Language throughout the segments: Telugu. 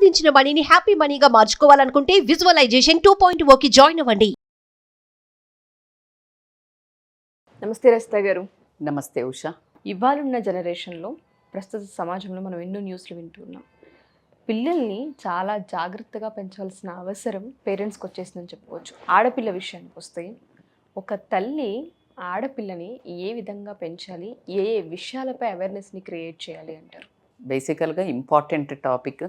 సంపాదించిన మనీని హ్యాపీ మనీగా మార్చుకోవాలనుకుంటే విజువలైజేషన్ 2.0కి జాయిన్ అవ్వండి. నమస్తే రజిత గారు. నమస్తే ఉషా. ఇవాళున్న జనరేషన్లో ప్రస్తుత సమాజంలో మనం ఎన్నో న్యూస్లు వింటున్నాం. పిల్లల్ని చాలా జాగ్రత్తగా పెంచాల్సిన అవసరం పేరెంట్స్కి వచ్చేసిందని చెప్పుకోవచ్చు. ఆడపిల్ల విషయానికి వస్తే ఒక తల్లి ఆడపిల్లని ఏ విధంగా పెంచాలి, ఏ ఏ విషయాలపై అవేర్నెస్ని క్రియేట్ చేయాలి అంటారు? బేసికల్గా ఇంపార్టెంట్ టాపిక్.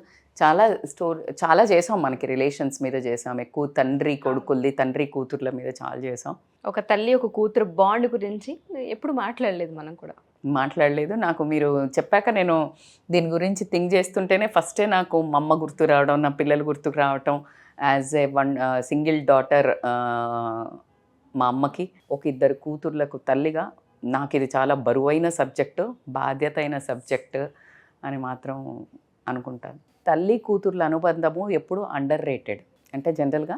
చాలా చేసాం, మనకి రిలేషన్స్ మీద చేసాం, ఎక్కువ తండ్రి కొడుకులది, తండ్రి కూతుర్ల మీద చాలా చేసాం. ఒక తల్లి ఒక కూతురు బాండ్ గురించి ఎప్పుడు మాట్లాడలేదు, మనం కూడా మాట్లాడలేదు. నాకు మీరు చెప్పాక నేను దీని గురించి థింక్ చేస్తుంటేనే ఫస్టే నాకు మా అమ్మ గుర్తు రావడం, నా పిల్లలు గుర్తుకు రావటం. యాజ్ ఏ సింగిల్ డాటర్ మా అమ్మకి, ఒక ఇద్దరు కూతుర్లకు తల్లిగా నాకు ఇది చాలా బరువైన సబ్జెక్టు, బాధ్యత అయిన సబ్జెక్టు అని మాత్రం అనుకుంటాను. తల్లి కూతుర్ల అనుబంధము ఎప్పుడు అండర్ రేటెడ్. అంటే జనరల్గా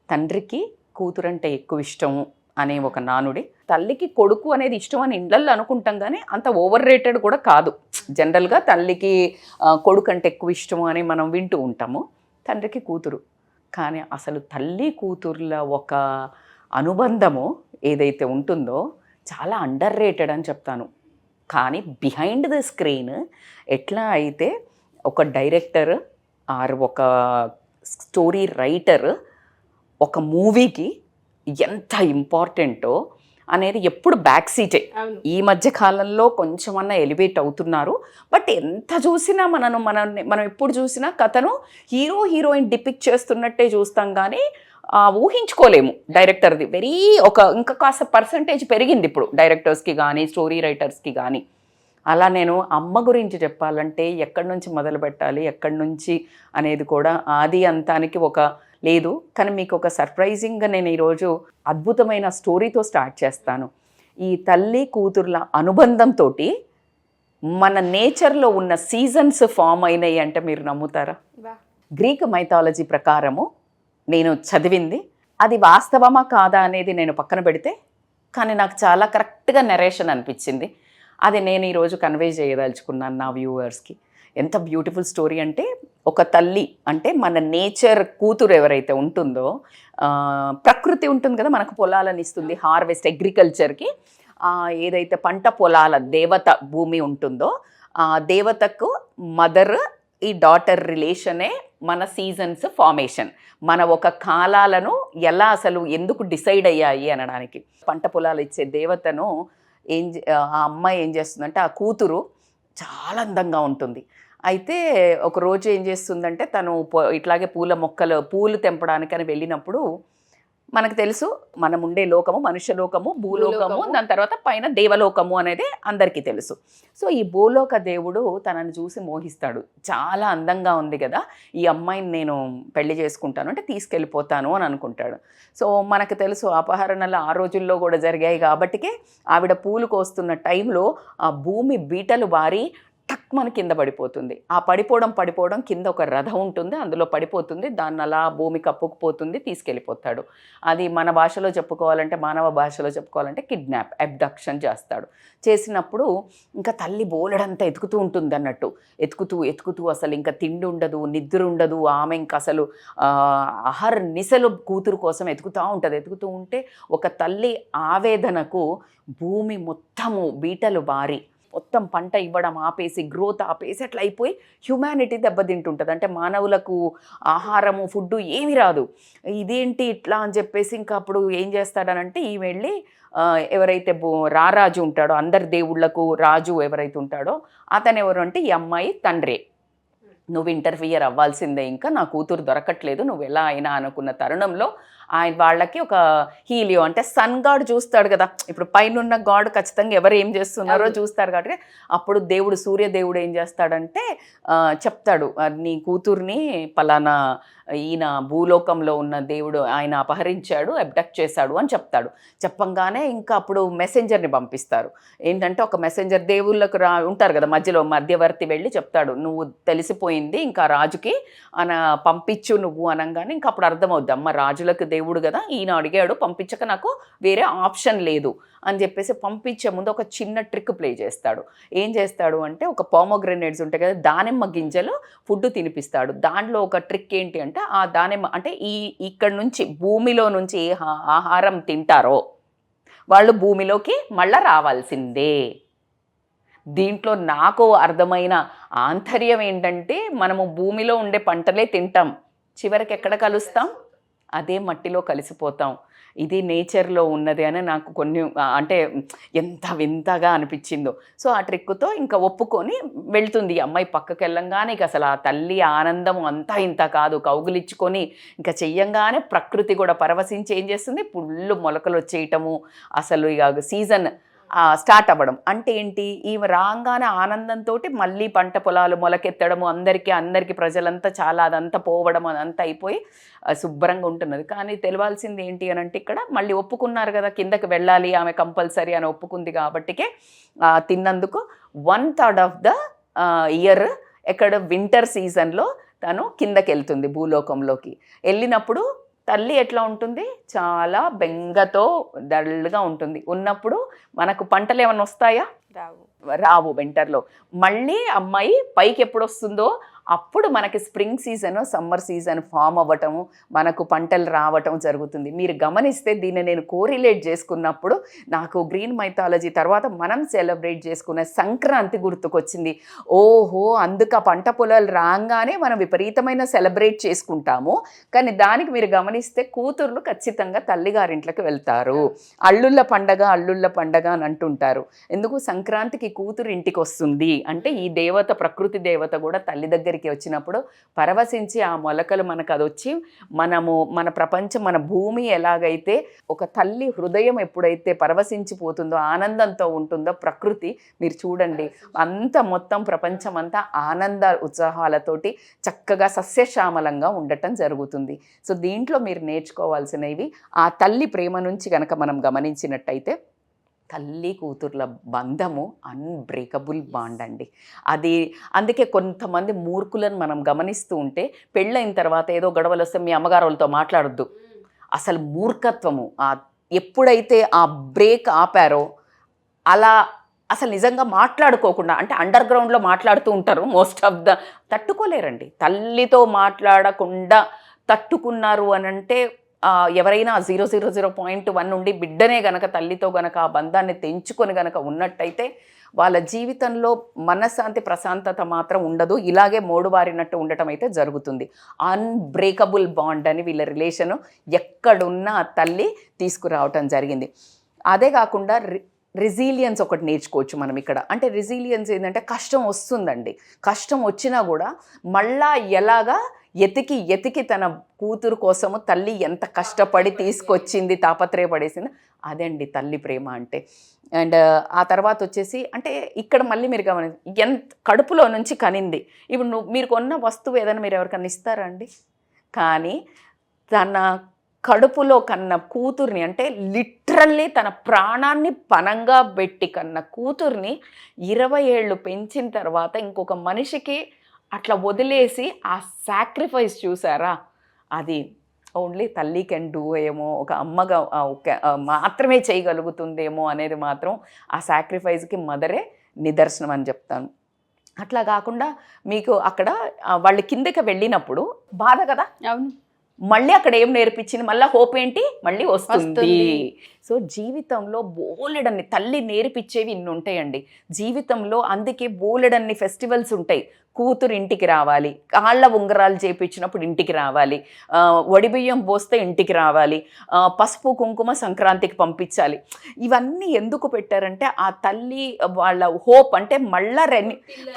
తండ్రికి కూతురు అంటే ఎక్కువ ఇష్టము అనే ఒక నానుడి, తల్లికి కొడుకు అనేది ఇష్టం అని ఇళ్ళల్లో అనుకుంటాం, కానీ అంత ఓవర్ రేటెడ్ కూడా కాదు. జనరల్గా తల్లికి కొడుకు అంటే ఎక్కువ ఇష్టము అని మనం వింటూ ఉంటాము, తండ్రికి కూతురు. కానీ అసలు తల్లి కూతుర్ల ఒక అనుబంధము ఏదైతే ఉంటుందో చాలా అండర్ రేటెడ్ అని చెప్తాను. కానీ బిహైండ్ ద స్క్రీన్ ఎట్లా అయితే ఒక డైరెక్టర్ ఆర్ ఒక స్టోరీ రైటర్ ఒక మూవీకి ఎంత ఇంపార్టెంటో అనేది ఎప్పుడు బ్యాక్ సీటే. ఈ మధ్య కాలంలో కొంచెమన్నా ఎలివేట్ అవుతున్నారు, బట్ ఎంత చూసినా మనం ఎప్పుడు చూసినా కథను హీరో హీరోయిన్ డిపిక్ట్ చేస్తున్నట్టే చూస్తాం, కానీ ఊహించుకోలేము డైరెక్టర్ది. ఇంకా కాస్త పర్సంటేజ్ పెరిగింది ఇప్పుడు డైరెక్టర్స్కి కానీ స్టోరీ రైటర్స్కి కానీ. అలా నేను అమ్మ గురించి చెప్పాలంటే ఎక్కడి నుంచి మొదలు పెట్టాలి, ఎక్కడి నుంచి అనేది కూడా ఆది అంతానికి ఒక లేదు. కానీ మీకు ఒక సర్ప్రైజింగ్గా నేను ఈరోజు అద్భుతమైన స్టోరీతో స్టార్ట్ చేస్తాను. ఈ తల్లి కూతుర్ల అనుబంధంతో మన నేచర్లో ఉన్న సీజన్స్ ఫామ్ అయినాయి అంటే మీరు నమ్ముతారా? గ్రీక్ మైథాలజీ ప్రకారము నేను చదివింది, అది వాస్తవమా కాదా అనేది నేను పక్కన పెడితే, కానీ నాకు చాలా కరెక్ట్గా నెరేషన్ అనిపించింది. అది నేను ఈరోజు కన్వే చేయదలుచుకున్నాను నా వ్యూవర్స్కి. ఎంత బ్యూటిఫుల్ స్టోరీ అంటే, ఒక తల్లి అంటే మన నేచర్ కూతురు ఎవరైతే ఉంటుందో, ప్రకృతి ఉంటుంది కదా మనకు పొలాలను ఇస్తుంది, హార్వెస్ట్ అగ్రికల్చర్కి ఏదైతే పంట పొలాల దేవత భూమి ఉంటుందో, ఆ దేవతకు మదర్ ఈ డాటర్ రిలేషనే మన సీజన్స్ ఫార్మేషన్. మన ఒక కాలాలను ఎలా అసలు ఎందుకు డిసైడ్ అయ్యాయి అనడానికి. పంట పొలాలు ఇచ్చే దేవతను ఆ అమ్మాయి ఏం చేస్తుందంటే, ఆ కూతురు చాలా అందంగా ఉంటుంది. అయితే ఒకరోజు ఏం చేస్తుందంటే, తను ఇట్లాగే పూలు తెంపడానికి అని వెళ్ళినప్పుడు, మనకు తెలుసు మనం ఉండే లోకము మనుష్య లోకము, భూలోకము, దాని తర్వాత పైన దేవలోకము అనేది అందరికీ తెలుసు. సో ఈ భూలోక దేవుడు తనని చూసి మోహిస్తాడు. చాలా అందంగా ఉంది కదా, ఈ అమ్మాయిని నేను పెళ్లి చేసుకుంటాను అంటే తీసుకెళ్ళిపోతాను అని అనుకుంటాడు. సో మనకు తెలుసు అపహరణలు ఆ రోజుల్లో కూడా జరిగాయి కాబట్టికే ఆవిడ పూలు కోస్తున్న టైంలో ఆ భూమి బీటలు బారి టక్ మన కింద పడిపోతుంది. ఆ పడిపోవడం కింద ఒక రథం ఉంటుంది, అందులో పడిపోతుంది. దాన్ని అలా భూమి కప్పుకుపోతుంది, తీసుకెళ్ళిపోతాడు. అది మన భాషలో చెప్పుకోవాలంటే, మానవ భాషలో చెప్పుకోవాలంటే కిడ్నాప్, అబ్డక్షన్ చేస్తాడు. చేసినప్పుడు ఇంకా తల్లి బోలెడంతా ఎతుకుతూ ఉంటుంది అన్నట్టు. ఎతుకుతూ అసలు ఇంకా తిండి ఉండదు, నిద్ర ఉండదు. ఆమె ఇంకా అసలు నిశలు కూతురు కోసం ఎతుకుతూ ఉంటే ఒక తల్లి ఆవేదనకు భూమి మొత్తము బీటలు బారి మొత్తం పంట ఇవ్వడం ఆపేసి, గ్రోత్ ఆపేసి అట్లా అయిపోయి హ్యుమానిటీ దెబ్బతింటుంటుంది. అంటే మానవులకు ఆహారము, ఫుడ్డు ఏమి రాదు. ఇదేంటి ఇట్లా అని చెప్పేసి ఇంకా అప్పుడు ఏం చేస్తాడనంటే, ఈ వెళ్ళి ఎవరైతే రారాజు ఉంటాడో, అందరి దేవుళ్లకు రాజు ఎవరైతే ఉంటాడో అతను ఎవరు అంటే ఈ అమ్మాయి తండ్రే. నువ్వు ఇంటర్ఫియర్ అవ్వాల్సిందే, ఇంకా నా కూతురు దొరకట్లేదు, నువ్వు ఎలా అయినా అనుకున్న తరుణంలో వాళ్ళకి ఒక హీలియో అంటే సన్ గాడ్ చూస్తాడు కదా, ఇప్పుడు పైన గాడ్ ఖచ్చితంగా ఎవరు ఏం చేస్తున్నారో చూస్తారు కాబట్టి అప్పుడు సూర్యదేవుడు ఏం చేస్తాడంటే చెప్తాడు, నీ కూతుర్ని పలానా ఈయన భూలోకంలో ఉన్న దేవుడు ఆయన అపహరించాడు, అబ్డక్ట్ చేశాడు అని చెప్తాడు. చెప్పంగానే ఇంకా అప్పుడు మెసెంజర్ని పంపిస్తారు. ఏంటంటే ఒక మెసెంజర్ దేవుళ్ళకు ఉంటారు కదా మధ్యలో మధ్యవర్తి వెళ్ళి చెప్తాడు, నువ్వు తెలిసిపోయింది అయిపోయింది, ఇంకా రాజుకి పంపించు నువ్వు అనగానే ఇంకా అప్పుడు అర్థమవుద్ది, అమ్మ రాజులకు దేవుడు కదా, ఈయన అడిగాడు పంపించక నాకు వేరే ఆప్షన్ లేదు అని చెప్పేసి పంపించే ముందు ఒక చిన్న ట్రిక్ ప్లే చేస్తాడు. ఏం చేస్తాడు అంటే ఒక పోమోగ్రెనేట్స్ ఉంటాయి కదా, దానిమ్మ గింజలు ఫుడ్ తినిపిస్తాడు. దాంట్లో ఒక ట్రిక్ ఏంటి అంటే ఆ దానిమ్మ అంటే ఇక్కడ నుంచి భూమిలో నుంచి ఏ ఆహారం తింటారో వాళ్ళు భూమిలోకి మళ్ళా రావాల్సిందే. దీంట్లో నాకు అర్థమైన ఆంతర్యం ఏంటంటే మనము భూమిలో ఉండే పంటలే తింటాం, చివరికి ఎక్కడ కలుస్తాం, అదే మట్టిలో కలిసిపోతాం. ఇది నేచర్లో ఉన్నది అని నాకు కొన్ని అంటే ఎంత వింతగా అనిపించిందో. సో ఆ ట్రిక్తో ఇంకా ఒప్పుకొని వెళ్తుంది ఈ అమ్మాయి. పక్కకి వెళ్ళంగానే ఇక అసలు ఆ తల్లి ఆనందం అంతా ఇంత కాదు, కౌగులిచ్చుకొని ఇంకా చెయ్యంగానే ప్రకృతి కూడా పరవశించి ఏం చేస్తుంది, పుళ్ళు మొలకలు వచ్చేయటము, అసలు ఇక సీజన్ స్టార్ట్ అవ్వడం. అంటే ఏంటి, ఈమె రాగానే ఆనందంతో మళ్ళీ పంట పొలాలు మొలకెత్తడము, అందరికీ ప్రజలంతా చాలా అదంతా పోవడం అదంతా అయిపోయి శుభ్రంగా ఉంటున్నది. కానీ తెలియాల్సింది ఏంటి అని అంటే ఇక్కడ మళ్ళీ ఒప్పుకున్నారు కదా కిందకి వెళ్ళాలి ఆమె కంపల్సరీ అని ఒప్పుకుంది కాబట్టికే తిన్నందుకు 1/3 ఆఫ్ ద ఇయర్ ఎక్కడ వింటర్ సీజన్లో తను కిందకి వెళ్తుంది భూలోకంలోకి. వెళ్ళినప్పుడు తల్లి ఎట్లా ఉంటుంది, చాలా బెంగతో డల్గా ఉంటుంది. ఉన్నప్పుడు మనకు పంటలు ఏమైనా వస్తాయా, రావు వింటర్లో. మళ్ళీ అమ్మాయి పైకి ఎప్పుడు వస్తుందో అప్పుడు మనకి spring season summer season form అవ్వటము, మనకు పంటలు రావటం జరుగుతుంది. మీరు గమనిస్తే దీన్ని నేను కోరిలేట్ చేసుకున్నప్పుడు నాకు గ్రీన్ మైథాలజీ తర్వాత మనం సెలబ్రేట్ చేసుకునే సంక్రాంతి గుర్తుకొచ్చింది. ఓహో, అందుకు ఆ పంట పొలాలు రాగానే మనం విపరీతమైన సెలబ్రేట్ చేసుకుంటాము. కానీ దానికి మీరు గమనిస్తే కూతుర్లు ఖచ్చితంగా తల్లిగారింట్లోకి వెళ్తారు. అల్లుళ్ళ పండగ అని అంటుంటారు. ఎందుకు, సంక్రాంతికి కూతురు ఇంటికి వస్తుంది అంటే ఈ దేవత, ప్రకృతి దేవత కూడా తల్లి దగ్గరికి వచ్చినప్పుడు పరవశించి ఆ మొలకలు మనకు అది వచ్చి మన ప్రపంచం, మన భూమి ఎలాగైతే ఒక తల్లి హృదయం ఎప్పుడైతే పరవశించిపోతుందో ఆనందంతో ఉంటుందో ప్రకృతి, మీరు చూడండి అంత మొత్తం ప్రపంచం అంతా ఆనంద ఉత్సాహాలతోటి చక్కగా సస్యశ్యామలంగా ఉండటం జరుగుతుంది. సో దీంట్లో మీరు నేర్చుకోవాల్సినవి ఆ తల్లి ప్రేమ నుంచి కనుక మనం గమనించినట్టయితే తల్లి కూతుర్ల బంధము అన్బ్రేకబుల్ బాండ్ అండి. అది అందుకే కొంతమంది మూర్ఖులను మనం గమనిస్తూ ఉంటే పెళ్ళైన తర్వాత ఏదో గొడవలు వస్తే మీ అమ్మగారు వాళ్ళతో మాట్లాడొద్దు, అసలు మూర్ఖత్వము. ఎప్పుడైతే ఆ బ్రేక్ ఆపారో అలా అసలు నిజంగా మాట్లాడుకోకుండా, అంటే అండర్ గ్రౌండ్లో మాట్లాడుతూ ఉంటారు మోస్ట్ ఆఫ్ ద, తట్టుకోలేరండి. తల్లితో మాట్లాడకుండా తట్టుకున్నారు అని అంటే ఎవరైనా 0.1 నుండి బిడ్డనే గనక తల్లితో గనక ఆ బంధాన్ని తెంచుకొని గనక ఉన్నట్టయితే వాళ్ళ జీవితంలో మనశ్శాంతి ప్రశాంతత మాత్రం ఉండదు, ఇలాగే మోడుబారినట్టు ఉండటం అయితే జరుగుతుంది. అన్బ్రేకబుల్ బాండ్ అని వీళ్ళ రిలేషను ఎక్కడున్నా తల్లి తీసుకురావటం జరిగింది. అదే కాకుండా రెసిలియన్స్ ఒకటి నేర్చుకోవచ్చు మనం ఇక్కడ. అంటే రెసిలియన్స్ ఏంటంటే కష్టం వస్తుందండి, కష్టం వచ్చినా కూడా మళ్ళా ఎలాగా ఎతికి తన కూతురు కోసము తల్లి ఎంత కష్టపడి తీసుకొచ్చింది, తాపత్రయపడేసింది, అదండి తల్లి ప్రేమ అంటే. అండ్ ఆ తర్వాత వచ్చేసి అంటే ఇక్కడ మళ్ళీ మీరు ఎంత కడుపులో నుంచి కనింది. ఇప్పుడు మీరు కొన్న వస్తువు ఏదైనా మీరు ఎవరికన్నా ఇస్తారా అండి? కానీ తన కడుపులో కన్న కూతుర్ని, అంటే లిటరల్లీ తన ప్రాణాన్ని పణంగా పెట్టి కన్న కూతుర్ని 20 ఏళ్ళు పెంచిన తర్వాత ఇంకొక మనిషికి అట్లా వదిలేసి ఆ సాక్రిఫైస్ చూసారా, అది ఓన్లీ తల్లి కెన్ డూ ఏమో, ఒక అమ్మగా మాత్రమే చేయగలుగుతుందేమో అనేది మాత్రం ఆ సాక్రిఫైస్కి మదరే నిదర్శనం అని చెప్తాను. అట్లా కాకుండా మీకు అక్కడ వాళ్ళు కిందకి వెళ్ళినప్పుడు బాధ కదా, అవును, మళ్ళీ అక్కడ ఏం నేర్పించింది, మళ్ళీ హోప్ ఏంటి, మళ్ళీ వస్తుంది. సో జీవితంలో బోలెడన్ని తల్లి నేర్పించేవి ఇన్ని ఉంటాయండి జీవితంలో. అందుకే బోలెడన్ని ఫెస్టివల్స్ ఉంటాయి. కూతురు ఇంటికి రావాలి, కాళ్ళ ఉంగరాలు చేపించినప్పుడు ఇంటికి రావాలి, వడిబియ్యం పోస్తే ఇంటికి రావాలి, పసుపు కుంకుమ సంక్రాంతికి పంపించాలి. ఇవన్నీ ఎందుకు పెట్టారంటే ఆ తల్లి వాళ్ళ హోప్, అంటే మళ్ళా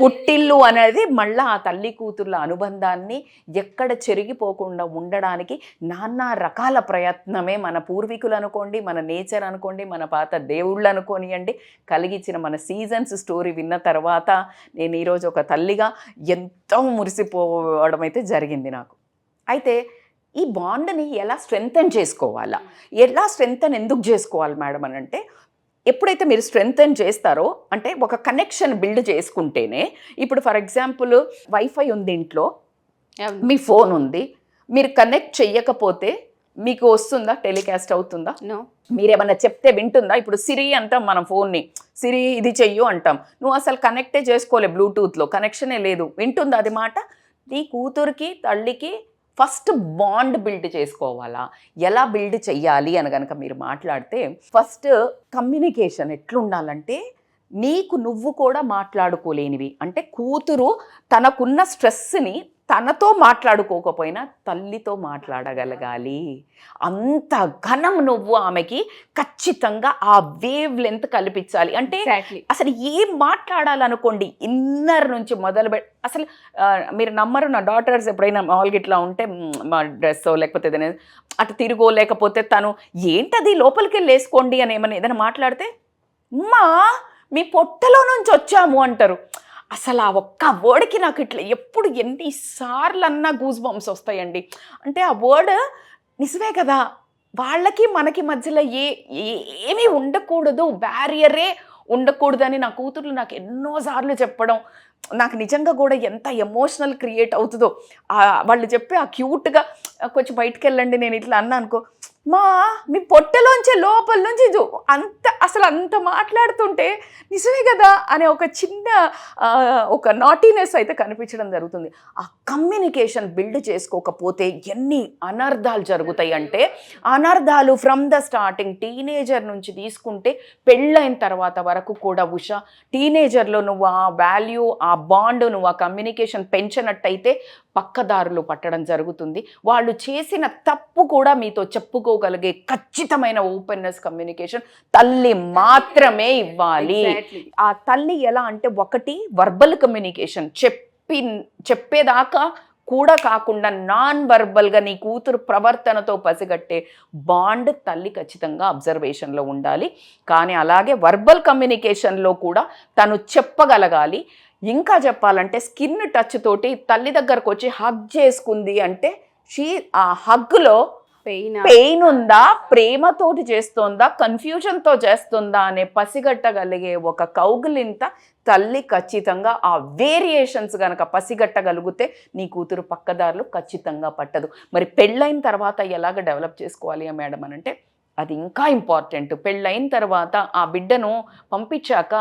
పుట్టిల్లు అనేది మళ్ళా ఆ తల్లి కూతుర్ల అనుబంధాన్ని ఎక్కడ చెరిగిపోకుండా ఉండడానికి నానా రకాల ప్రయత్నమే మన పూర్వీకులు అనుకోండి, మన నేచర్ అనుకోండి, మన పాత దేవుళ్ళు అనుకోనియండి కలిగించిన మన సీజన్స్ స్టోరీ విన్న తర్వాత నేను ఈరోజు ఒక తల్లిగా ఎంతో మురిసిపోవడం అయితే జరిగింది నాకు. అయితే ఈ బాండ్ని ఎలా స్ట్రెంగ్తన్ చేసుకోవాలా, ఎలా స్ట్రెంగ్తన్ ఎందుకు చేసుకోవాలి మేడం అని అంటే, ఎప్పుడైతే మీరు స్ట్రెంగ్తెన్ చేస్తారో అంటే ఒక కనెక్షన్ బిల్డ్ చేసుకుంటేనే, ఇప్పుడు ఫర్ ఎగ్జాంపుల్ వైఫై ఉంది ఇంట్లో, మీ ఫోన్ ఉంది, మీరు కనెక్ట్ చెయ్యకపోతే మీకు వస్తుందా, టెలికాస్ట్ అవుతుందా? మీరేమన్నా చెప్తే వింటుందా? ఇప్పుడు సిరి అంటాం మనం ఫోన్ని, సిరి ఇది చెయ్యు అంటాం, నువ్వు అసలు కనెక్టే చేసుకోలే, బ్లూటూత్లో కనెక్షనే లేదు, వింటుందా అది మాట? నీ కూతురికి తల్లికి ఫస్ట్ బాండ్ బిల్డ్ చేసుకోవాలా, ఎలా బిల్డ్ చెయ్యాలి అని కనుక మీరు మాట్లాడితే, ఫస్ట్ కమ్యూనికేషన్ ఎట్లుండాలంటే నీకు నువ్వు కూడా మాట్లాడుకోలేనివి, అంటే కూతురు తనకున్న స్ట్రెస్ని తనతో మాట్లాడుకోకపోయినా తల్లితో మాట్లాడగలగాలి. అంత ఘనం నువ్వు ఆమెకి ఖచ్చితంగా ఆ వేవ్ లెంత్ కల్పించాలి. అంటే అసలు ఏం మాట్లాడాలనుకోండి ఇన్నర్ నుంచి అసలు మీరు నమ్మరు, నా డాటర్స్ ఎప్పుడైనా మామూలుగా ఇట్లా ఉంటే మా డ్రెస్ లేకపోతే ఏదైనా అటు తిరుగో, లేకపోతే తను ఏంటది లోపలికి వెళ్ళి వేసుకోండి అని ఏదైనా మాట్లాడితే, అమ్మా మీ పొట్టలో నుంచి వచ్చాము అంటారు. అసలు ఆ ఒక్క వర్డ్కి నాకు ఇట్లా ఎప్పుడు ఎన్నిసార్లు అన్నా గూస్ బంప్స్ వస్తాయండి. అంటే ఆ వర్డ్ నిజమే కదా, వాళ్ళకి మనకి మధ్యలో ఏమీ ఉండకూడదు, బ్యారియరే ఉండకూడదని నా కూతుర్లు నాకు ఎన్నోసార్లు చెప్పడం నాకు నిజంగా కూడా ఎంత ఎమోషనల్ క్రియేట్ అవుతుందో. వాళ్ళు చెప్పి ఆ క్యూట్గా కొంచెం బయటికి వెళ్ళండి నేను ఇట్లా అన్నా అనుకో, మా మీ పొట్టలోంచి లోపల నుంచి అసలు అంత మాట్లాడుతుంటే నిజమే కదా అనే ఒక చిన్న ఒక నాటీనెస్ అయితే కనిపించడం జరుగుతుంది. ఆ కమ్యూనికేషన్ బిల్డ్ చేసుకోకపోతే ఎన్ని అనర్థాలు జరుగుతాయి అంటే, అనర్థాలు ఫ్రమ్ ద స్టార్టింగ్ టీనేజర్ నుంచి తీసుకుంటే పెళ్ళైన తర్వాత వరకు కూడా ఉషా, టీనేజర్లో నువ్వు ఆ వాల్యూ, ఆ బాండ్, నువ్వు ఆ కమ్యూనికేషన్ పెంచినట్టయితే పక్కదారులు పట్టడం జరుగుతుంది. వాళ్ళు చేసిన తప్పు కూడా మీతో చెప్పుకోగలిగే ఖచ్చితమైన ఓపెన్నెస్ కమ్యూనికేషన్ తల్లి మాత్రమే ఇవ్వాలి. ఆ తల్లి ఎలా అంటే, ఒకటి వర్బల్ కమ్యూనికేషన్ చెప్పేదాకా కూడా కాకుండా నాన్ వర్బల్గా నీ కూతురు ప్రవర్తనతో పసిగట్టే బాండ్ తల్లి ఖచ్చితంగా అబ్జర్వేషన్లో ఉండాలి. కానీ అలాగే వర్బల్ కమ్యూనికేషన్లో కూడా తను చెప్పగలగాలి. ఇంకా చెప్పాలంటే స్కిన్ టచ్ తోటి తల్లి దగ్గరకు వచ్చి హగ్ చేసుకుంది అంటే ఆ హగ్లో పెయిన్ ఉందా, ప్రేమతోటి చేస్తోందా, కన్ఫ్యూజన్తో చేస్తుందా అనే పసిగట్టగలిగే ఒక కౌగిలింత తల్లి ఖచ్చితంగా ఆ వేరియేషన్స్ కనుక పసిగట్టగలిగితే నీ కూతురు పక్కదారులు ఖచ్చితంగా పట్టదు. మరి పెళ్ళైన తర్వాత ఎలాగ డెవలప్ చేసుకోవాలి మేడం అని అంటే, అది ఇంకా ఇంపార్టెంట్. పెళ్ళైన తర్వాత ఆ బిడ్డను పంపించాక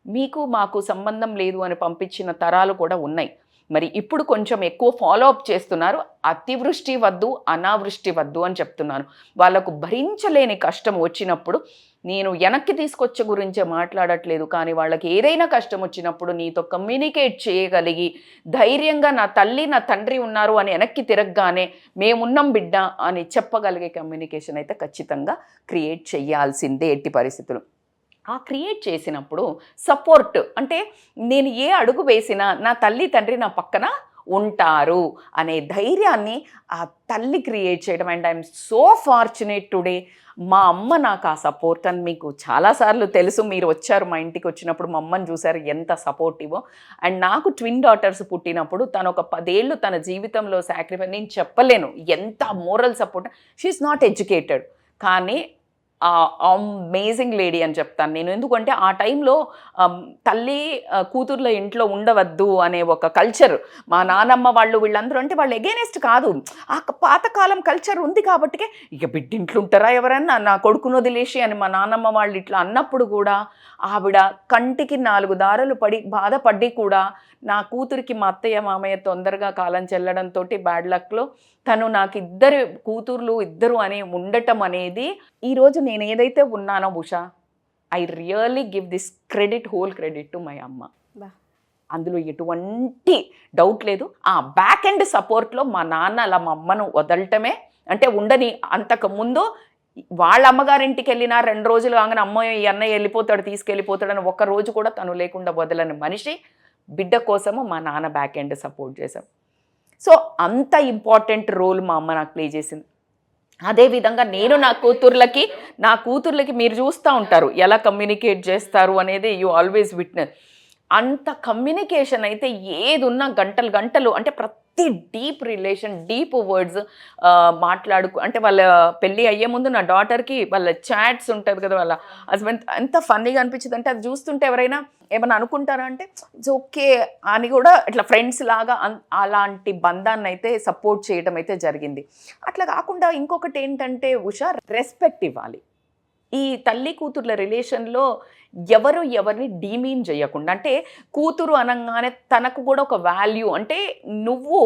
మీకు మాకు సంబంధం లేదు అని పంపించిన తరాలు కూడా ఉన్నాయి. మరి ఇప్పుడు కొంచెం ఎక్కువ ఫాలో అప్ చేస్తున్నారు. అతివృష్టి వద్దు, అనావృష్టి వద్దు అని చెప్తున్నాను. వాళ్ళకు భరించలేని కష్టం వచ్చినప్పుడు, నేను వెనక్కి తీసుకొచ్చే గురించే మాట్లాడట్లేదు, కానీ వాళ్ళకి ఏదైనా కష్టం వచ్చినప్పుడు నీతో కమ్యూనికేట్ చేయగలిగి ధైర్యంగా నా తల్లి నా తండ్రి ఉన్నారు అని వెనక్కి తిరగగానే మేమున్నాం బిడ్డ అని చెప్పగలిగే కమ్యూనికేషన్ అయితే ఖచ్చితంగా క్రియేట్ చేయాల్సిందే ఎట్టి పరిస్థితులు. ఆ క్రియేట్ చేసినప్పుడు సపోర్ట్ అంటే, నేను ఏ అడుగు వేసినా నా తల్లి తండ్రి నా పక్కన ఉంటారు అనే ధైర్యాన్ని ఆ తల్లి క్రియేట్ చేయడం. And I'm so fortunate today, మా అమ్మ నాకు ఆ సపోర్ట్ అని మీకు చాలాసార్లు తెలుసు. మీరు వచ్చారు మా ఇంటికి, వచ్చినప్పుడు మా అమ్మని చూసారు ఎంత సపోర్టివో. అండ్ నాకు ట్విన్ డాటర్స్ పుట్టినప్పుడు తను ఒక 10 ఏళ్ళు తన జీవితంలో సాక్రిఫైస్, నేను చెప్పలేను ఎంత moral support. She's not educated, కానీ అమేజింగ్ లేడీ అని చెప్తాను నేను. ఎందుకంటే ఆ టైంలో తల్లి కూతుర్ల ఇంట్లో ఉండవద్దు అనే ఒక కల్చర్, మా నానమ్మ వాళ్ళు వీళ్ళందరూ అంటే వాళ్ళు ఎగెనిస్ట్ కాదు, ఆ పాతకాలం కల్చర్ ఉంది కాబట్టికే ఇక బిడ్డ ఇంట్లో ఉంటారా ఎవరన్నా, నా కొడుకును వదిలేసి అని మా నానమ్మ వాళ్ళు ఇట్లా అన్నప్పుడు కూడా ఆవిడ కంటికి 4 దారులు పడి బాధపడి కూడా నా కూతురికి మా అత్తయ్య మామయ్య తొందరగా కాలం చెల్లడంతో బ్యాడ్ లక్లో తను నాకు 2 కూతుర్లు 2 అని ఉండటం అనేది, ఈరోజు నేను ఏదైతే ఉన్నానో Usha, I really give this credit, whole credit to my అమ్మ. అందులో ఎటువంటి డౌట్ లేదు. ఆ బ్యాక్ ఎండ్ సపోర్ట్లో మా నాన్న అలా మా అమ్మను వదలటమే అంటే ఉండని. అంతకుముందు వాళ్ళ అమ్మగారింటికి వెళ్ళినా 2 రోజులు కాగానే అమ్మాయి ఈ అన్నయ్య వెళ్ళిపోతాడు తీసుకెళ్ళిపోతాడని ఒక్క రోజు కూడా తను లేకుండా వదలని మనిషి. బిడ్డ కోసము మా నాన్న బ్యాక్ ఎండ్ సపోర్ట్ చేశాం. సో అంత ఇంపార్టెంట్ రోల్ మా అమ్మ నాకు ప్లే చేసింది. అదేవిధంగా నేను నా కూతుర్లకి మీరు చూస్తూ ఉంటారు ఎలా కమ్యూనికేట్ చేస్తారు అనేది, యూ ఆల్వేస్ విట్నెస్. అంత కమ్యూనికేషన్ అయితే ఏది ఉన్నా గంటలు అంటే అతి డీప్ రిలేషన్, డీప్ వర్డ్స్ అంటే వాళ్ళ పెళ్ళి అయ్యే ముందు నా డాటర్కి వాళ్ళ చాట్స్ ఉంటుంది కదా, వాళ్ళ హస్బెండ్ ఎంత ఫన్నీగా అనిపించింది అంటే అది చూస్తుంటే ఎవరైనా ఏమైనా అనుకుంటారా అంటే ఇట్స్ ఓకే అని కూడా ఇట్లా ఫ్రెండ్స్ లాగా అలాంటి బంధాన్ని అయితే సపోర్ట్ చేయడం అయితే జరిగింది. అట్లా కాకుండా ఇంకొకటి ఏంటంటే ఉషా, రెస్పెక్ట్ ఇవ్వాలి. ఈ తల్లి కూతుర్ల రిలేషన్లో ఎవరు ఎవరిని డీమీన్ చేయకుండా, అంటే కూతురు అనగానే తనకు కూడా ఒక వాల్యూ, అంటే నువ్వు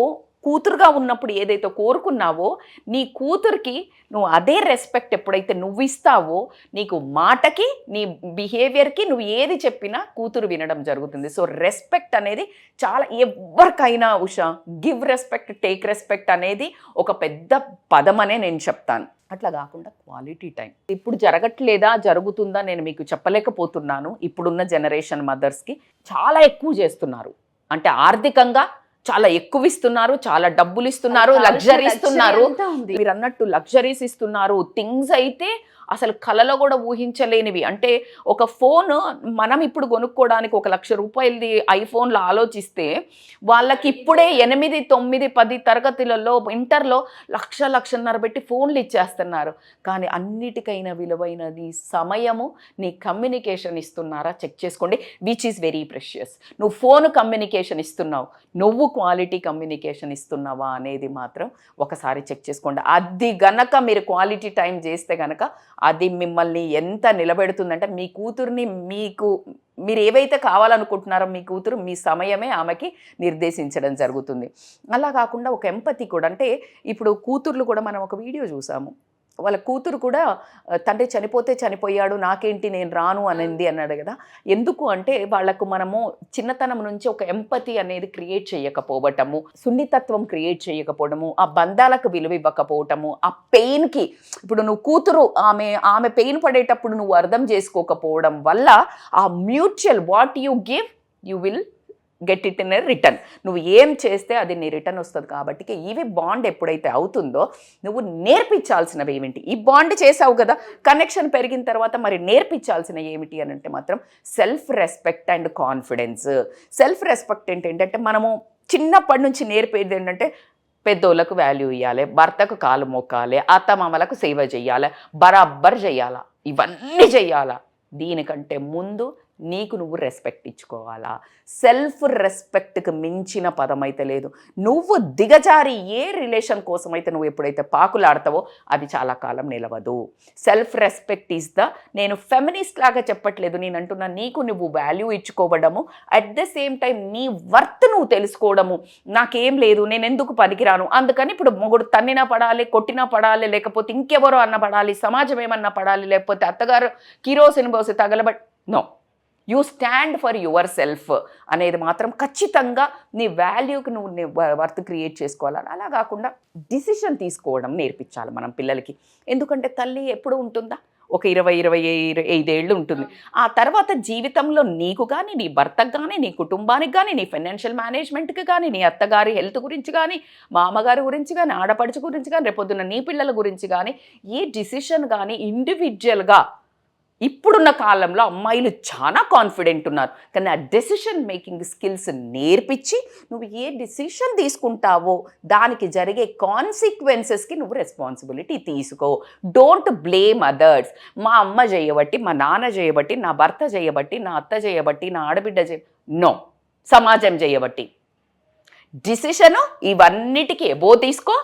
కూతురుగా ఉన్నప్పుడు ఏదైతే కోరుకున్నావో నీ కూతురికి నువ్వు అదే రెస్పెక్ట్ ఎప్పుడైతే నువ్వు ఇస్తావో నీకు మాటకి నీ బిహేవియర్కి నువ్వు ఏది చెప్పినా కూతురు వినడం జరుగుతుంది. సో రెస్పెక్ట్ అనేది చాలా ఎవరికైనా Usha, give respect take respect అనేది ఒక పెద్ద పదం అనే నేను చెప్తాను. అట్లా కాకుండా క్వాలిటీ టైం ఇప్పుడు జరగట్లేదా జరుగుతుందా నేను మీకు చెప్పలేకపోతున్నాను. ఇప్పుడున్న జనరేషన్ మదర్స్కి చాలా ఎక్కువ చేస్తున్నారు, అంటే ఆర్థికంగా చాలా ఎక్కువ ఇస్తున్నారు, చాలా డబ్బులు ఇస్తున్నారు, లగ్జరీ ఇస్తున్నారు, మీరు అన్నట్టు లగ్జరీస్ ఇస్తున్నారు. థింగ్స్ అయితే అసలు కలలో కూడా ఊహించలేనివి. అంటే ఒక ఫోన్ మనం ఇప్పుడు కొనుక్కోవడానికి 1,00,000 రూపాయలది ఐఫోన్లో ఆలోచిస్తే వాళ్ళకి ఇప్పుడే 8, 9, 10 తరగతులలో ఇంటర్లో 1,00,000 పెట్టి ఫోన్లు ఇచ్చేస్తున్నారు. కానీ అన్నిటికైనా విలువైనది సమయము, నీ కమ్యూనికేషన్ ఇస్తున్నారా చెక్ చేసుకోండి, విచ్ ఈజ్ వెరీ ప్రెషియస్. నువ్వు ఫోన్ కమ్యూనికేషన్ ఇస్తున్నావు, నువ్వు క్వాలిటీ కమ్యూనికేషన్ ఇస్తున్నావా అనేది మాత్రం ఒకసారి చెక్ చేసుకోండి. అది గనక మీరు క్వాలిటీ టైం చేస్తే గనక అది మిమ్మల్ని ఎంత నిలబెడుతుందంటే మీ కూతుర్ని మీరు ఏవైతే కావాలనుకుంటున్నారో మీ కూతురు మీ సమయమే ఆమెకి నిర్దేశించడం జరుగుతుంది. అలా కాకుండా ఒక ఎంపతి కూడా, అంటే ఇప్పుడు కూతుర్లు కూడా మనం ఒక వీడియో చూసాము, వాళ్ళ కూతురు కూడా తండ్రి చనిపోతే చనిపోయాడు నాకేంటి నేను రాను అనింది అన్నాడు కదా. ఎందుకు అంటే వాళ్ళకు మనము చిన్నతనం నుంచి ఒక ఎంపతి అనేది క్రియేట్ చేయకపోవటము, సున్నితత్వం క్రియేట్ చేయకపోవడము, ఆ బంధాలకు విలువ ఇవ్వకపోవటము, ఆ పెయిన్కి ఇప్పుడు నువ్వు కూతురు ఆమె పెయిన్ పడేటప్పుడు నువ్వు అర్థం చేసుకోకపోవడం వల్ల ఆ mutual what you give you will get it in return. నువ్వు ఏం చేస్తే అది నీ రిటర్న్ వస్తుంది. కాబట్టి ఇవి బాండ్ ఎప్పుడైతే అవుతుందో నువ్వు నేర్పించాల్సినవి ఏమిటి, ఈ బాండ్ చేసావు కదా, కనెక్షన్ పెరిగిన తర్వాత మరి నేర్పించాల్సిన ఏమిటి అని అంటే మాత్రం self respect and confidence. Self respect ఏంటంటే మనము చిన్నప్పటి నుంచి నేర్పేది ఏంటంటే పెద్దోళ్ళకు వాల్యూ ఇవ్వాలి, భర్తకు కాలు మొక్కాలి, అత్తమామలకు సేవ చేయాలి, బరాబర్ చేయాలా, ఇవన్నీ చేయాలా. దీనికంటే ముందు నీకు నువ్వు రెస్పెక్ట్ ఇచ్చుకోవాలా. సెల్ఫ్ రెస్పెక్ట్కి మించిన పదం అయితే లేదు. నువ్వు దిగజారి ఏ రిలేషన్ కోసం అయితే నువ్వు ఎప్పుడైతే పాకులాడతావో అది చాలా కాలం నిలవదు. సెల్ఫ్ రెస్పెక్ట్ ఈజ్ నేను ఫెమినిస్ట్ లాగా చెప్పట్లేదు, నేను అంటున్నా నీకు నువ్వు వాల్యూ ఇచ్చుకోవడము, అట్ ద సేమ్ టైం నీ వర్త్ నువ్వు తెలుసుకోవడము. నాకేం లేదు, నేను ఎందుకు పనికిరాను, అందుకని ఇప్పుడు మొగుడు తన్నినా పడాలి, కొట్టినా పడాలి, లేకపోతే ఇంకెవరో అన్న పడాలి, సమాజం ఏమన్నా పడాలి, లేకపోతే అత్తగారు కిరోసిన్ పోసి తగలబడి, no, you stand for yourself అనేది మాత్రం ఖచ్చితంగా నీ వాల్యూకి నువ్వు వర్త్ క్రియేట్ చేసుకోవాలని. అలా కాకుండా డిసిషన్ తీసుకోవడం నేర్పించాలి మనం పిల్లలకి. ఎందుకంటే తల్లి ఎప్పుడు ఉంటుందా, ఒక 20-25 ఏళ్ళు ఉంటుంది. ఆ తర్వాత జీవితంలో నీకు కానీ, నీ భర్తకు కానీ, నీ కుటుంబానికి కానీ, నీ ఫైనాన్షియల్ మేనేజ్మెంట్కి కానీ, నీ అత్తగారి హెల్త్ గురించి కానీ, మా అమ్మగారి గురించి కానీ, ఆడపడుచు గురించి కానీ, రేపొద్దున్న నీ పిల్లల గురించి కానీ, ఏ డిసిషన్ కానీ ఇండివిజువల్గా ఇప్పుడున్న కాలంలో అమ్మాయిలు చాలా కాన్ఫిడెంట్ ఉన్నారు. కానీ ఆ డెసిషన్ మేకింగ్ స్కిల్స్ నేర్పించి నువ్వు ఏ డెసిషన్ తీసుకుంటావో దానికి జరిగే కాన్సిక్వెన్సెస్కి నువ్వు రెస్పాన్సిబిలిటీ తీసుకో. Don't blame others. మా అమ్మ చేయబట్టి, మా నాన్న చేయబట్టి, నా భర్త చేయబట్టి, నా అత్త చేయబట్టి, నా ఆడబిడ్డ నో, సమాజం చేయబట్టి. డిసిషను ఇవన్నిటికీ ఎబో తీసుకో,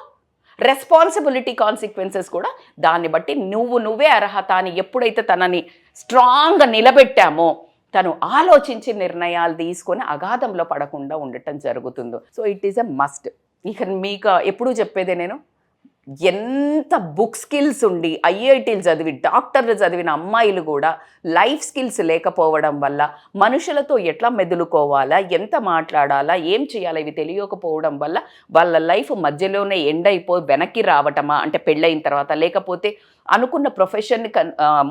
రెస్పాన్సిబిలిటీ కాన్సిక్వెన్సెస్ కూడా దాన్ని బట్టి నువ్వే అర్హత అని ఎప్పుడైతే తనని స్ట్రాంగ్గా నిలబెట్టామో తను ఆలోచించి నిర్ణయాలు తీసుకొని అగాధంలో పడకుండా ఉండటం జరుగుతుందో. So it is a must. ఇక మీకు ఎప్పుడూ చెప్పేదే నేను, ఎంత బుక్ స్కిల్స్ ఉండి ఐఐటీలు చదివి డాక్టర్లు చదివిన అమ్మాయిలు కూడా లైఫ్ స్కిల్స్ లేకపోవడం వల్ల మనుషులతో ఎట్లా మెదులుకోవాలా, ఎంత మాట్లాడాలా, ఏం చేయాలా ఇవి తెలియకపోవడం వల్ల వాళ్ళ లైఫ్ మధ్యలోనే ఎండ్ అయిపోయి వెనక్కి రావటమా, అంటే పెళ్ళైన తర్వాత, లేకపోతే అనుకున్న ప్రొఫెషన్ని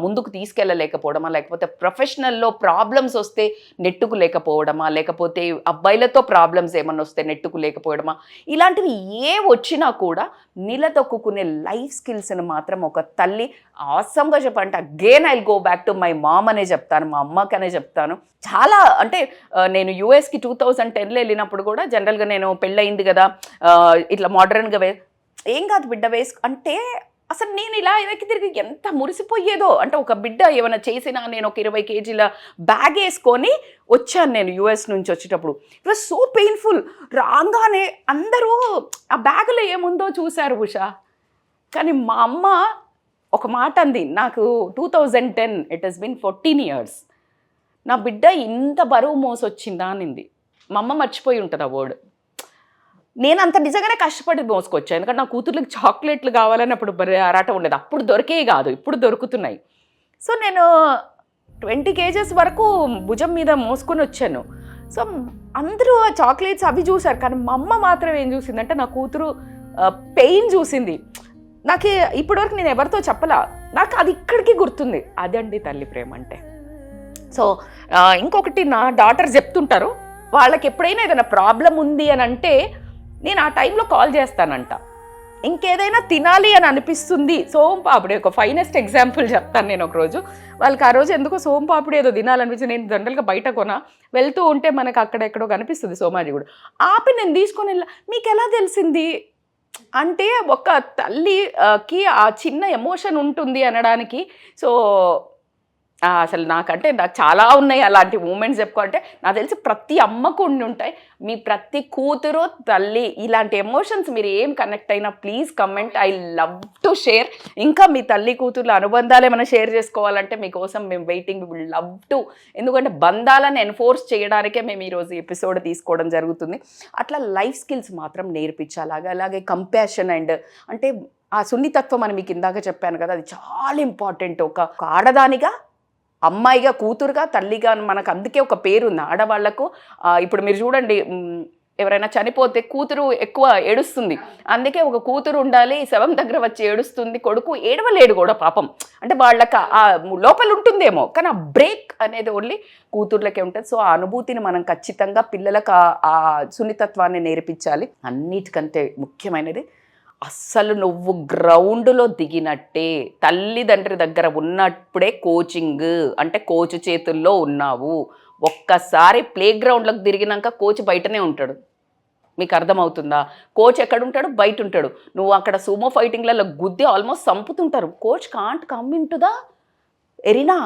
ముందుకు తీసుకెళ్ళలేకపోవడమా, లేకపోతే ప్రొఫెషనల్లో ప్రాబ్లమ్స్ వస్తే నెట్టుకు లేకపోవడమా, లేకపోతే అబ్బాయిలతో ప్రాబ్లమ్స్ ఏమన్నా వస్తే నెట్టుకు లేకపోవడమా, ఇలాంటివి ఏ వచ్చినా కూడా నిలదొక్కునే లైఫ్ స్కిల్స్ని మాత్రం ఒక తల్లి ఆసంగా చెప్పంటే again I go back to my mom అనే చెప్తాను, మా అమ్మకనే చెప్తాను. చాలా అంటే నేను యూఎస్కి 2010లో వెళ్ళినప్పుడు కూడా జనరల్గా నేను పెళ్ళయింది కదా ఇట్లా మోడర్న్గా ఏం కాదు బిడ్డ అంటే అసలు నేను ఇలా వెనక్కి తిరిగి ఎంత మురిసిపోయేదో. అంటే ఒక బిడ్డ ఏమైనా చేసినా నేను ఒక 20 kg బ్యాగ్ వేసుకొని వచ్చాను నేను యూఎస్ నుంచి వచ్చేటప్పుడు. It was so painful. రాగానే అందరూ ఆ బ్యాగులో ఏముందో చూశారు ఉషా, కానీ మా అమ్మ ఒక మాట అంది నాకు 2010, ఇట్ హస్ బీన్ 14 years, నా బిడ్డ ఇంత బరువు మోసొచ్చిందా అనింది. మా అమ్మ మర్చిపోయి ఉంటుంది ఆ వర్డ్. నేను అంత నిజంగానే కష్టపడి మోసుకొచ్చాను, ఎందుకంటే నా కూతుర్లకు చాక్లెట్లు కావాలని అప్పుడు ఆరాట ఉండేది. అప్పుడు దొరికేవి కాదు, ఇప్పుడు దొరుకుతున్నాయి. సో నేను 20 kgs వరకు భుజం మీద మోసుకొని వచ్చాను. సో అందరూ ఆ చాక్లెట్స్ అవి చూశారు, కానీ మా అమ్మ మాత్రం ఏం చూసిందంటే నా కూతురు పెయిన్ చూసింది. నాకు ఇప్పటివరకు నేను ఎవరితో చెప్పలా, నాకు అది ఇక్కడికి గుర్తుంది. అదండి తల్లి ప్రేమ అంటే. సో ఇంకొకటి నా డాటర్ చెప్తుంటారు, వాళ్ళకి ఎప్పుడైనా ఏదైనా ప్రాబ్లం ఉంది అని అంటే నేను ఆ టైంలో కాల్ చేస్తానంట. ఇంకేదైనా తినాలి అని అనిపిస్తుంది, సోంపాపిడి ఒక ఫైనెస్ట్ ఎగ్జాంపుల్ చెప్తాను. నేను ఒకరోజు వాళ్ళకి ఆ రోజు ఎందుకో సోంపాపిడి ఏదో తినాలనిపించింది. నేను జనరల్గా బయట వెళ్తూ ఉంటే మనకు అక్కడెక్కడో కనిపిస్తుంది సోమాజీ కూడా, ఆపి నేను తీసుకొని వెళ్ళా. మీకు ఎలా తెలిసింది అంటే ఒక తల్లికి ఆ చిన్న ఎమోషన్ ఉంటుంది అనడానికి. సో అసలు నాకు చాలా ఉన్నాయి అలాంటి మూమెంట్స్ చెప్పుకోవాలంటే. నాకు తెలిసి ప్రతి అమ్మకు ఉండి ఉంటాయి. మీ ప్రతి కూతురు తల్లి ఇలాంటి ఎమోషన్స్ మీరు ఏం కనెక్ట్ అయినా please comment, I love to share. ఇంకా మీ తల్లి కూతుర్ల అనుబంధాలు ఏమైనా షేర్ చేసుకోవాలంటే మీకోసం మేము waiting, we will love to. ఎందుకంటే బంధాలను ఎన్ఫోర్స్ చేయడానికే మేము ఈరోజు ఎపిసోడ్ తీసుకోవడం జరుగుతుంది. అట్లా లైఫ్ స్కిల్స్ మాత్రం నేర్పించాలి. అలాగే కంపాషన్ అండ్ అంటే ఆ సున్నితత్వం అని మీకు ఇందాక చెప్పాను కదా, అది చాలా ఇంపార్టెంట్. ఒక ఆడదానిగా, అమ్మాయిగా, కూతురుగా, తల్లిగా మనకు అందుకే ఒక పేరు ఉంది ఆడవాళ్లకు. ఇప్పుడు మీరు చూడండి, ఎవరైనా చనిపోతే కూతురు ఎక్కువ ఏడుస్తుంది, అందుకే ఒక కూతురు ఉండాలి. శవం దగ్గర వచ్చి ఏడుస్తుంది, కొడుకు ఏడవలేడు కూడా పాపం. అంటే వాళ్ళకి ఆ లోపల ఉంటుందేమో, కానీ ఆ బ్రేక్ అనేది ఓన్లీ కూతుర్లకే ఉంటుంది. సో ఆ అనుభూతిని మనం ఖచ్చితంగా పిల్లలకు ఆ సున్నితత్వాన్ని నేర్పించాలి. అన్నిటికంటే ముఖ్యమైనది, అస్సలు నువ్వు గ్రౌండ్లో దిగినట్టే, తల్లిదండ్రి దగ్గర ఉన్నప్పుడే కోచింగ్ అంటే కోచ్ చేతుల్లో ఉన్నావు. ఒక్కసారి ప్లే గ్రౌండ్లోకి తిరిగినాక కోచ్ బయటనే ఉంటాడు. మీకు అర్థమవుతుందా? కోచ్ ఎక్కడ ఉంటాడు? బయట ఉంటాడు. నువ్వు అక్కడ సూమో ఫైటింగ్లలో గుద్ది ఆల్మోస్ట్ చంపుతుంటారు. Coach can't come into the arena.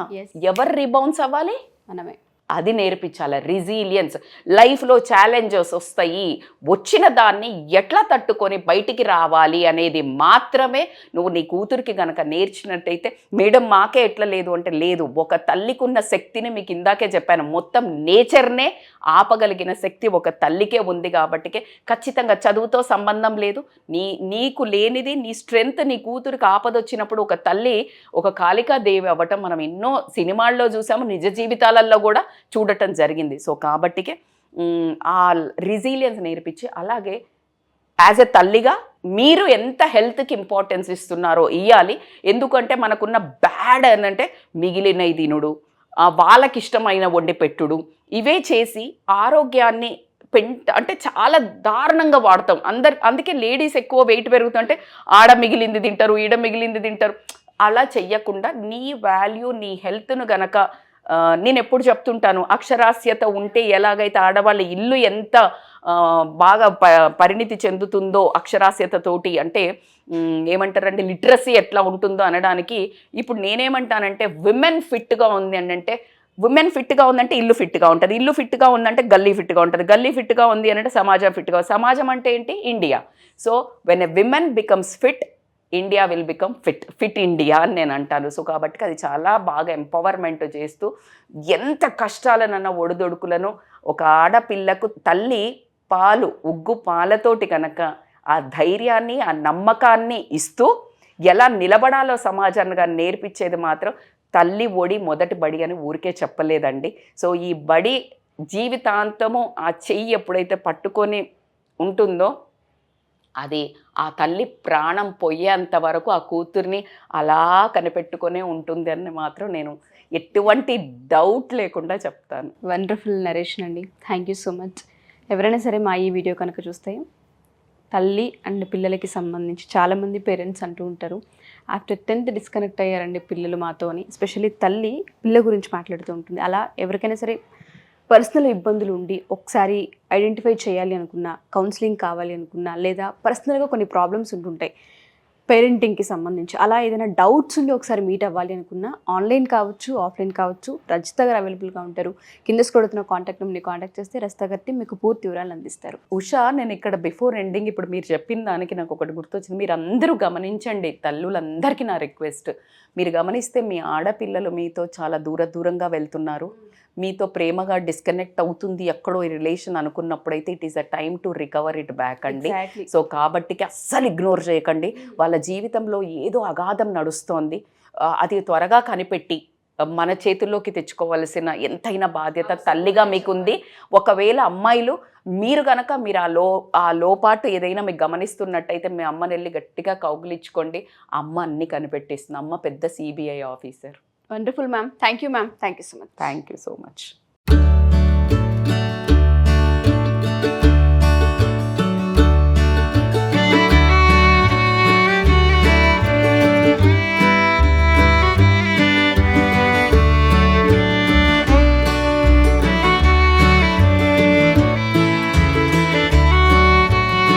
ఎవరు రీబౌన్స్ అవ్వాలి? మనమే. అది నేర్పించాలి. రెసిలియన్స్. లైఫ్లో ఛాలెంజెస్ వస్తాయి, వచ్చిన దాన్ని ఎట్లా తట్టుకొని బయటికి రావాలి అనేది మాత్రమే నువ్వు నీ కూతురికి కనుక నేర్చినట్టయితే, మేడం మాకే ఎట్లా లేదు అంటే లేదు. ఒక తల్లికి ఉన్న శక్తిని మీకు ఇందాకే చెప్పాను, మొత్తం నేచర్నే ఆపగలిగిన శక్తి ఒక తల్లికే ఉంది. కాబట్టి ఖచ్చితంగా చదువుతో సంబంధం లేదు, నీకు లేనిది నీ స్ట్రెంగ్త్ నీ కూతురికి ఆపదొచ్చినప్పుడు ఒక తల్లి ఒక కాళికాదేవి అవ్వటం మనం ఎన్నో సినిమాల్లో చూసాము, నిజ జీవితాలలో కూడా చూడటం జరిగింది. సో కాబట్టికే ఆ రెసిలియన్స్ నేర్పించి, అలాగే యాజ్ ఎ తల్లిగా మీరు ఎంత హెల్త్కి ఇంపార్టెన్స్ ఇస్తున్నారో ఇవ్వాలి. ఎందుకంటే మనకున్న బ్యాడ్ అంటే మిగిలిన తినుడు, వాళ్ళకి ఇష్టమైన వండి పెట్టుడు, ఇవే చేసి ఆరోగ్యాన్ని అంటే చాలా దారుణంగా వాడతాం అందుకే లేడీస్ ఎక్కువ వెయిట్ పెరుగుతుంటే ఆడ మిగిలింది తింటారు, ఈడ మిగిలింది తింటారు. అలా చెయ్యకుండా నీ వాల్యూ, నీ హెల్త్ను గనక, నేను ఎప్పుడు చెప్తుంటాను, అక్షరాస్యత ఉంటే ఎలాగైతే ఆడవాళ్ళ ఇల్లు ఎంత బాగా పరిణితి చెందుతుందో అక్షరాస్యతతోటి, అంటే ఏమంటారంటే లిటరసీ ఎట్లా ఉంటుందో అనడానికి. ఇప్పుడు నేనేమంటానంటే విమెన్ ఫిట్గా ఉంది అంటే, విమెన్ ఫిట్గా ఉందంటే ఇల్లు ఫిట్గా ఉంటుంది, ఇల్లు ఫిట్గా ఉందంటే గల్లీ ఫిట్గా ఉంటుంది, గల్లీ ఫిట్గా ఉంది అంటే సమాజం ఫిట్గా, సమాజం అంటే ఏంటి? India. So when a women becomes fit, India will become fit India అని నేను అంటాను. సో కాబట్టి అది చాలా బాగా ఎంపవర్మెంట్ చేస్తూ, ఎంత కష్టాలనన్నా ఒడిదొడుకులను ఒక ఆడపిల్లకు తల్లి పాలు, ఉగ్గు పాలతోటి కనుక ఆ ధైర్యాన్ని, ఆ నమ్మకాన్ని ఇస్తూ ఎలా నిలబడాలో సమాజాన్ని నేర్పించేది మాత్రం తల్లి ఒడి మొదటి బడి అని ఊరికే చెప్పలేదండి. సో ఈ బడి జీవితాంతము ఆ చెయ్యి ఎప్పుడైతే పట్టుకొని ఉంటుందో, అది ఆ తల్లి ప్రాణం పోయేంత వరకు ఆ కూతుర్ని అలా కనిపెట్టుకునే ఉంటుంది అని మాత్రం నేను ఎటువంటి డౌట్ లేకుండా చెప్తాను. వండర్ఫుల్ నరేషన్ అండి, థ్యాంక్ యూ సో మచ్. ఎవరైనా సరే మా ఈ వీడియో కనుక చూస్తే తల్లి అండ్ పిల్లలకి సంబంధించి చాలామంది పేరెంట్స్ అంటూ ఉంటారు ఆఫ్టర్ 10th డిస్కనెక్ట్ అయ్యారండి పిల్లలు మాతో అని. ఎస్పెషల్లీ తల్లి పిల్ల గురించి మాట్లాడుతూ ఉంటుంది. అలా ఎవరికైనా సరే పర్సనల్ ఇబ్బందులు ఉండి ఒకసారి ఐడెంటిఫై చేయాలి అనుకున్నా, కౌన్సిలింగ్ కావాలి అనుకున్నా, లేదా పర్సనల్గా కొన్ని ప్రాబ్లమ్స్ ఉంటుంటాయి పేరెంటింగ్కి సంబంధించి, అలా ఏదైనా డౌట్స్ ఉండి ఒకసారి మీట్ అవ్వాలి అనుకున్నా ఆన్లైన్ కావచ్చు, ఆఫ్లైన్ కావచ్చు, రజిత గారు అవైలబుల్గా ఉంటారు. కింద స్క్రోల్ అవుతున్న కాంటాక్ట్ నెంబర్ని కాంటాక్ట్ చేస్తే రజిత గారి team మీకు పూర్తి వివరాలు అందిస్తారు. ఉషా, నేను ఇక్కడ బిఫోర్ ఎండింగ్ ఇప్పుడు మీరు చెప్పిన దానికి నాకు ఒకటి గుర్తొచ్చింది. మీరు అందరూ గమనించండి, తల్లులందరికీ నా రిక్వెస్ట్, మీరు గమనిస్తే మీ ఆడపిల్లలు మీతో చాలా దూరంగా వెళ్తున్నారు, మీతో ప్రేమగా డిస్కనెక్ట్ అవుతుంది ఎక్కడో ఈ రిలేషన్ అనుకున్నప్పుడైతే it is a time to recover it back అండి. సో కాబట్టి అస్సలు ఇగ్నోర్ చేయకండి. వాళ్ళ జీవితంలో ఏదో అగాధం నడుస్తోంది, అది త్వరగా కనిపెట్టి మన చేతుల్లోకి తెచ్చుకోవాల్సిన ఎంతైనా బాధ్యత తల్లిగా మీకుంది. ఒకవేళ అమ్మాయిలు మీరు గనక మీరు ఆ లోపాటు ఏదైనా మీకు గమనిస్తున్నట్టయితే మీ అమ్మని వెళ్ళి గట్టిగా కౌగిలించుకోండి. అమ్మ అన్ని కనిపెట్టిస్తుంది. అమ్మ పెద్ద CBI officer. Wonderful ma'am. Thank you ma'am. Thank you so much. Thank you so much.